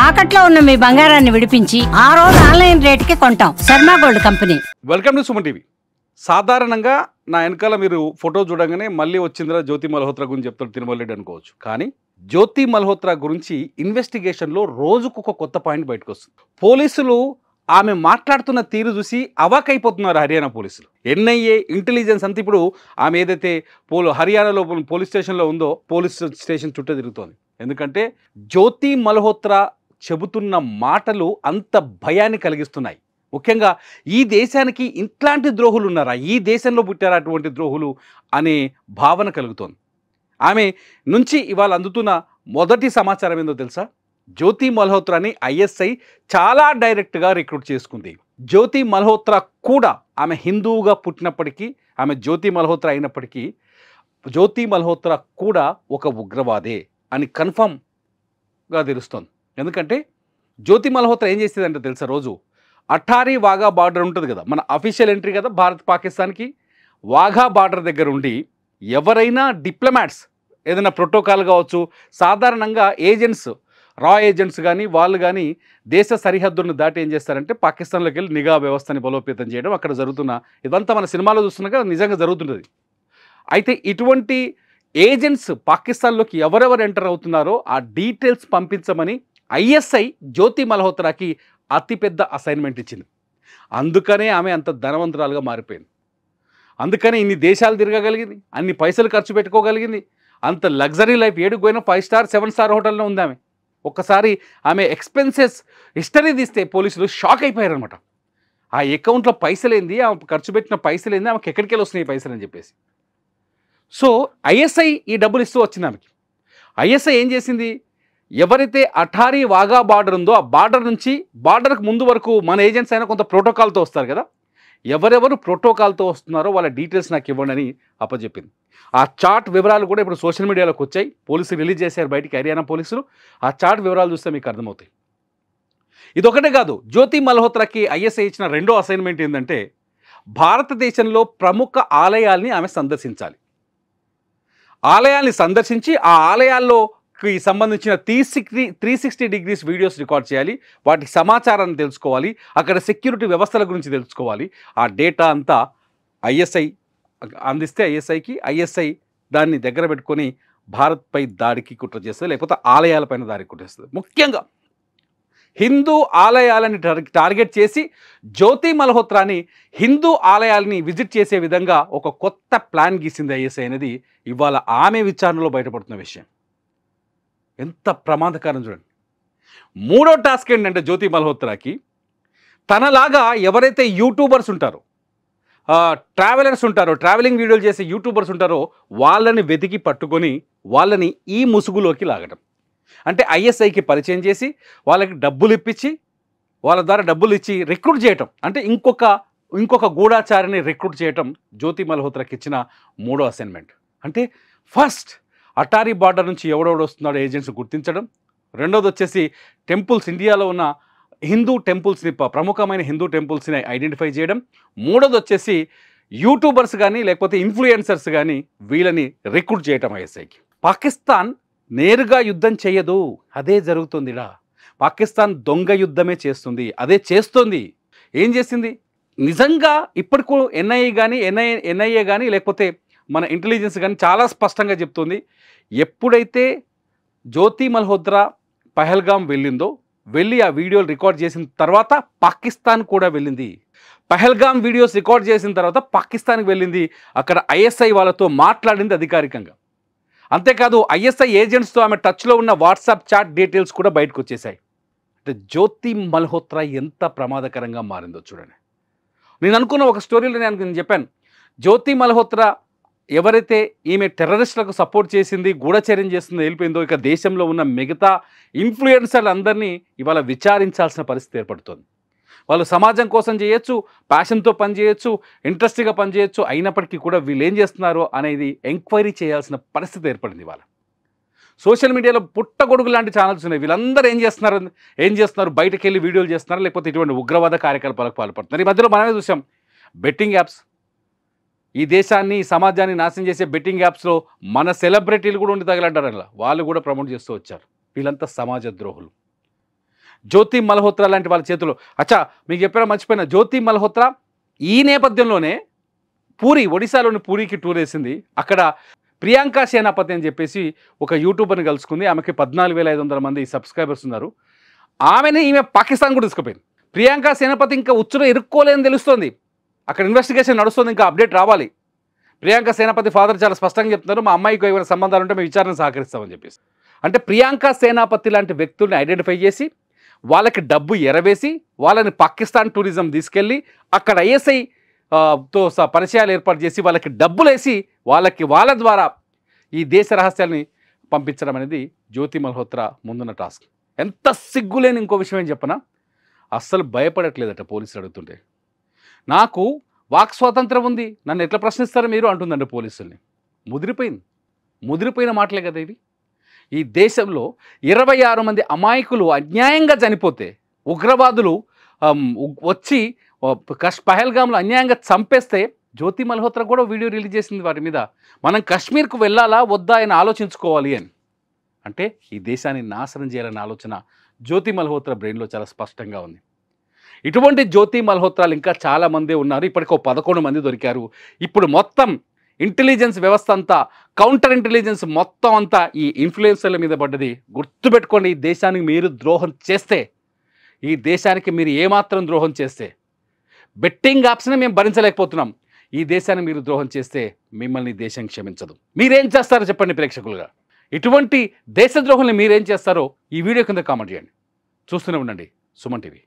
తాకట్లో ఉన్న మీ బంగారాన్ని విడిపించి ఆ రోజు ఆన్లైన్ రేటుకి కొంటాం. Sharma gold company. Welcome to Suman TV. సాధారణంగా నా వెనకాల మీరు ఫోటో చూడగానే మళ్ళీ వచ్చిందిరా జ్యోతి మల్హోత్రా గురించి చెప్తారు తిరుమల రెడ్డి అనుకోవచ్చు. కానీ జ్యోతి మల్హోత్రా గురించి ఇన్వెస్టిగేషన్లో రోజుకు ఒక కొత్త పాయింట్ బయటకు వస్తుంది. పోలీసులు ఆమె మాట్లాడుతున్న తీరు చూసి అవాకైపోతున్నారు హర్యానా పోలీసులు. ఎన్ఐఏ ఇంటెలిజెన్స్ అంతా ఇప్పుడు ఆమె ఏదైతే హర్యానాలో పోలీస్ స్టేషన్లో ఉందో పోలీస్ స్టేషన్ చుట్టూ తిరుగుతోంది. ఎందుకంటే జ్యోతి మల్హోత్రా చెబుతున్న మాటలు అంత భయాన్ని కలిగిస్తున్నాయి. ముఖ్యంగా ఈ దేశానికి ఇట్లాంటి ద్రోహులు ఉన్నారా, ఈ దేశంలో పుట్టారా అటువంటి ద్రోహులు అనే భావన కలుగుతోంది. ఆమె నుంచి ఇవాళ అందుతున్న మొదటి సమాచారం ఏందో తెలుసా? జ్యోతి మల్హోత్రాని ఐఎస్ఐ చాలా డైరెక్ట్గా రిక్రూట్ చేసుకుంది. జ్యోతి మల్హోత్రా కూడా ఆమె హిందువుగా పుట్టినప్పటికీ, ఆమె జ్యోతి మల్హోత్రా అయినప్పటికీ జ్యోతి మల్హోత్రా కూడా ఒక ఉగ్రవాదే అని కన్ఫర్మ్గా తెలుస్తోంది. ఎందుకంటే జ్యోతి మల్హోత్రా ఏం చేసేదంటే తెలుసా, రోజు అఠారీ వాఘా బార్డర్ ఉంటుంది కదా, మన అఫీషియల్ ఎంట్రీ కదా భారత్ పాకిస్తాన్కి. వాఘా బార్డర్ దగ్గర ఉండి ఎవరైనా డిప్లొమాట్స్ ఏదైనా ప్రోటోకాల్ కావచ్చు, సాధారణంగా ఏజెంట్స్ రా ఏజెంట్స్ కానీ వాళ్ళు కానీ దేశ సరిహద్దులను దాటి ఏం చేస్తారంటే పాకిస్తాన్లోకి వెళ్ళి నిఘా వ్యవస్థని బలోపేతం చేయడం, అక్కడ జరుగుతున్న ఇదంతా మన సినిమాలో చూస్తున్నాక నిజంగా జరుగుతుంటుంది. అయితే ఇటువంటి ఏజెంట్స్ పాకిస్తాన్లోకి ఎవరెవరు ఎంటర్ అవుతున్నారో ఆ డీటెయిల్స్ పంపించమని ఐఎస్ఐ జ్యోతి మల్హోత్రాకి అతిపెద్ద అసైన్మెంట్ ఇచ్చింది. అందుకనే ఆమె అంత ధనవంతురాలుగా మారిపోయింది. అందుకనే ఇన్ని దేశాలు తిరగగలిగింది, అన్ని పైసలు ఖర్చు పెట్టుకోగలిగింది, అంత లగ్జరీ లైఫ్. 7 పోయినా 5 స్టార్ 7 స్టార్ హోటల్లో ఉంది ఆమె. ఒక్కసారి ఆమె ఎక్స్పెన్సెస్ హిస్టరీ తీస్తే పోలీసులు షాక్ అయిపోయారనమాట. ఆ అకౌంట్లో పైసలేంది, ఆమె ఖర్చు పెట్టిన పైసలేంది, ఆమెకి ఎక్కడికి వెళ్ళి వస్తున్నాయి పైసలు అని చెప్పేసి. సో ఐఎస్ఐ ఈ డబ్బులు ఇస్తూ వచ్చింది ఆమెకి. ఐఎస్ఐ ఏం చేసింది, ఎవరైతే అఠారీ వాఘా బార్డర్ ఉందో ఆ బార్డర్ నుంచి బార్డర్కి ముందు వరకు మన ఏజెంట్స్ అయినా కొంత ప్రోటోకాల్తో వస్తారు కదా, ఎవరెవరు ప్రోటోకాల్తో వస్తున్నారో వాళ్ళ డీటెయిల్స్ నాకు ఇవ్వండి అని అప్పచెప్పింది. ఆ చార్ట్ వివరాలు కూడా ఇప్పుడు సోషల్ మీడియాలోకి వచ్చాయి, పోలీసులు రిలీజ్ చేశారు బయటికి, హర్యానా పోలీసులు. ఆ చార్ట్ వివరాలు చూస్తే మీకు అర్థమవుతాయి. ఇదొకటే కాదు, జ్యోతి మల్హోత్రాకి ఐఎస్ఐ ఇచ్చిన రెండో అసైన్మెంట్ ఏంటంటే భారతదేశంలో ప్రముఖ ఆలయాల్ని ఆమె సందర్శించాలి. ఆలయాల్ని సందర్శించి ఆ ఆలయాల్లోకి సంబంధించిన 360 డిగ్రీస్ వీడియోస్ రికార్డ్ చేయాలి, వాటి సమాచారాన్ని తెలుసుకోవాలి, అక్కడ సెక్యూరిటీ వ్యవస్థల గురించి తెలుసుకోవాలి. ఆ డేటా అంతా ఐఎస్ఐ అందిస్తే ఐఎస్ఐ దాన్ని దగ్గర పెట్టుకొని భారత్పై దాడికి కుట్ర చేస్తుంది, లేకపోతే ఆలయాలపైన దాడికి కుట్రేస్తుంది. ముఖ్యంగా హిందూ ఆలయాలని టార్గెట్ చేసి జ్యోతి మల్హోత్రాని హిందూ ఆలయాలని విజిట్ చేసే విధంగా ఒక కొత్త ప్లాన్ గీసింది ఐఎస్ఐ అనేది ఇవాళ ఆమె విచారణలో బయటపడుతున్న విషయం. ఎంత ప్రమాదకరం చూడండి. మూడో టాస్క్ ఏంటంటే జ్యోతి మల్హోత్రాకి తనలాగా ఎవరైతే యూట్యూబర్స్ ఉంటారో, ట్రావెలర్స్ ఉంటారో, ట్రావెలింగ్ వీడియోలు చేసే యూట్యూబర్స్ ఉంటారో వాళ్ళని వెతికి పట్టుకొని వాళ్ళని ఈ ముసుగులోకి లాగడం. అంటే ఐఎస్ఐకి పరిచయం చేసి వాళ్ళకి డబ్బులు ఇప్పించి వాళ్ళ ద్వారా డబ్బులు ఇచ్చి రిక్రూట్ చేయటం, అంటే ఇంకొక గూఢాచారిని రిక్రూట్ చేయటం జ్యోతి మల్హోత్రాకి ఇచ్చిన మూడో అసైన్మెంట్. అంటే ఫస్ట్ అటారీ బార్డర్ నుంచి ఎవడెవడు వస్తున్నాడో ఏజెంట్స్ గుర్తించడం, రెండోది వచ్చేసి టెంపుల్స్, ఇండియాలో ఉన్న హిందూ టెంపుల్స్ని, ప్రముఖమైన హిందూ టెంపుల్స్ని ఐడెంటిఫై చేయడం, మూడోది వచ్చేసి యూట్యూబర్స్ కానీ లేకపోతే ఇన్ఫ్లుయెన్సర్స్ కానీ వీళ్ళని రిక్రూట్ చేయటం ఐఎస్ఐకి. పాకిస్తాన్ నేరుగా యుద్ధం చేయదు, అదే జరుగుతుందిరా. పాకిస్తాన్ దొంగ యుద్ధమే చేస్తుంది, అదే చేస్తుంది. ఏం చేసింది నిజంగా ఇప్పటికూ ఎన్ఐఏ కానీ లేకపోతే మన ఇంటెలిజెన్స్ కానీ చాలా స్పష్టంగా చెప్తుంది. ఎప్పుడైతే జ్యోతి మల్హోత్రా పహల్గాం వెళ్ళి ఆ వీడియోలు రికార్డ్ చేసిన తర్వాత పాకిస్తాన్ కూడా వెళ్ళింది. పహల్గాం వీడియోస్ రికార్డ్ చేసిన తర్వాత పాకిస్తాన్కి వెళ్ళింది, అక్కడ ఐఎస్ఐ వాళ్ళతో మాట్లాడింది అధికారికంగా. అంతేకాదు ఐఎస్ఐ ఏజెంట్స్తో ఆమె టచ్లో ఉన్న వాట్సాప్ చాట్ డీటెయిల్స్ కూడా బయటకు వచ్చేసాయి. అంటే జ్యోతి మల్హోత్రా ఎంత ప్రమాదకరంగా మారిందో చూడండి. నేను అనుకున్న ఒక స్టోరీలో నేను చెప్పాను, జ్యోతి మల్హోత్రా ఎవరైతే ఈమె టెర్రరిస్టులకు సపోర్ట్ చేసింది, గూఢచర్యం చేసిందో వెళ్ళిపోయిందో, ఇక దేశంలో ఉన్న మిగతా ఇన్ఫ్లుయెన్సర్లు అందరినీ ఇవాళ విచారించాల్సిన పరిస్థితి ఏర్పడుతుంది. వాళ్ళు సమాజం కోసం చేయొచ్చు, ప్యాషన్తో పనిచేయచ్చు, ఇంట్రెస్ట్గా పనిచేయచ్చు, అయినప్పటికీ కూడా వీళ్ళు ఏం చేస్తున్నారో అనేది ఎంక్వైరీ చేయాల్సిన పరిస్థితి ఏర్పడింది. ఇవాళ సోషల్ మీడియాలో పుట్టగొడుగు లాంటి ఛానల్స్ ఉన్నాయి. వీళ్ళందరూ ఏం చేస్తున్నారు బయటకు వెళ్ళి వీడియోలు చేస్తున్నారు, లేకపోతే ఇటువంటి ఉగ్రవాద కార్యకలాపాలకు పాల్పడుతున్నారు. ఈ మధ్యలో మనమే చూసాం బెట్టింగ్ యాప్స్, ఈ దేశాన్ని సమాజాన్ని నాశనం చేసే బెట్టింగ్ యాప్స్లో మన సెలబ్రిటీలు కూడా ఉండి తగలడ్డారు. అలా వాళ్ళు కూడా ప్రమోట్ చేస్తూ వచ్చారు. వీళ్ళంతా సమాజ ద్రోహులు. జ్యోతి మల్హోత్రా లాంటి వాళ్ళ చేతిలో. అచ్చా, మీకు చెప్పారా మర్చిపోయిన, జ్యోతి మల్హోత్రా ఈ నేపథ్యంలోనే ఒడిశాలోని పూరికి టూర్ వేసింది. అక్కడ ప్రియాంక సేనాపతి అని చెప్పేసి ఒక యూట్యూబర్ని కలుసుకుంది. ఆమెకి 14,500 మంది సబ్స్క్రైబర్స్ ఉన్నారు. ఈమె పాకిస్తాన్ కూడా తీసుకుపోయింది. ప్రియాంక సేనాపతి ఇంకా ఉచ్చులో ఇరుక్కోలేదని తెలుస్తోంది. అక్కడ ఇన్వెస్టిగేషన్ నడుస్తుంది, ఇంకా అప్డేట్ రావాలి. ప్రియాంక సేనాపతి ఫాదర్ చాలా స్పష్టంగా చెప్తున్నారు, మా అమ్మాయికి ఏమైనా సంబంధాలు ఉంటే మేము విచారణ సహకరిస్తామని చెప్పేసి. అంటే ప్రియాంక సేనాపతి లాంటి వ్యక్తుల్ని ఐడెంటిఫై చేసి వాళ్ళకి డబ్బు ఎరవేసి వాళ్ళని పాకిస్తాన్ టూరిజం తీసుకెళ్ళి అక్కడ ఐఎస్ఐ తో పరిచయాలు ఏర్పాటు చేసి వాళ్ళకి డబ్బులేసి వాళ్ళ ద్వారా ఈ దేశ రహస్యాల్ని పంపించడం అనేది జ్యోతి మల్హోత్రా ముందున్న టాస్క్. ఎంత సిగ్గులేని ఇంకో విషయం ఏం చెప్పనా, అస్సలు భయపడట్లేదట పోలీసులు అడుగుతుంటే. నాకు వాక్ స్వాతంత్రం ఉంది, నన్ను ఎట్లా ప్రశ్నిస్తారో మీరు అంటుందండి పోలీసుల్ని. ముదిరిపోయిన మాటలే కదా ఇవి. ఈ దేశంలో 26 మంది అమాయకులు అన్యాయంగా చనిపోతే, ఉగ్రవాదులు వచ్చి పహల్గామ్లో అన్యాయంగా చంపేస్తే జ్యోతి మల్హోత్రా కూడా వీడియో రిలీజ్ చేసింది వారి మీద. మనం కాశ్మీర్కు వెళ్ళాలా వద్దా అని ఆలోచించుకోవాలి అని. అంటే ఈ దేశాన్ని నాశనం చేయాలనే ఆలోచన జ్యోతి మల్హోత్రా బ్రెయిన్లో చాలా స్పష్టంగా ఉంది. ఇటువంటి జ్యోతి మల్హోత్రాలు ఇంకా చాలామంది ఉన్నారు. ఇప్పటికో 11 మంది దొరికారు. ఇప్పుడు మొత్తం ఇంటెలిజెన్స్ వ్యవస్థ అంతా, కౌంటర్ ఇంటెలిజెన్స్ మొత్తం అంతా ఈ ఇన్ఫ్లుయెన్సర్ల మీద పడ్డది. గుర్తుపెట్టుకోండి, ఈ దేశానికి మీరు ద్రోహం చేస్తే, ఈ దేశానికి మీరు ఏమాత్రం ద్రోహం చేస్తే, బెట్టింగ్ యాప్స్ని మేము భరించలేకపోతున్నాం, ఈ దేశాన్ని మీరు ద్రోహం చేస్తే మిమ్మల్ని దేశం క్షమించదు. మీరేం చేస్తారో చెప్పండి ప్రేక్షకులుగా. ఇటువంటి దేశద్రోహుల్ని మీరేం చేస్తారో ఈ వీడియో కింద కామెంట్ చేయండి. చూస్తూనే ఉండండి సుమన్ టీవీ.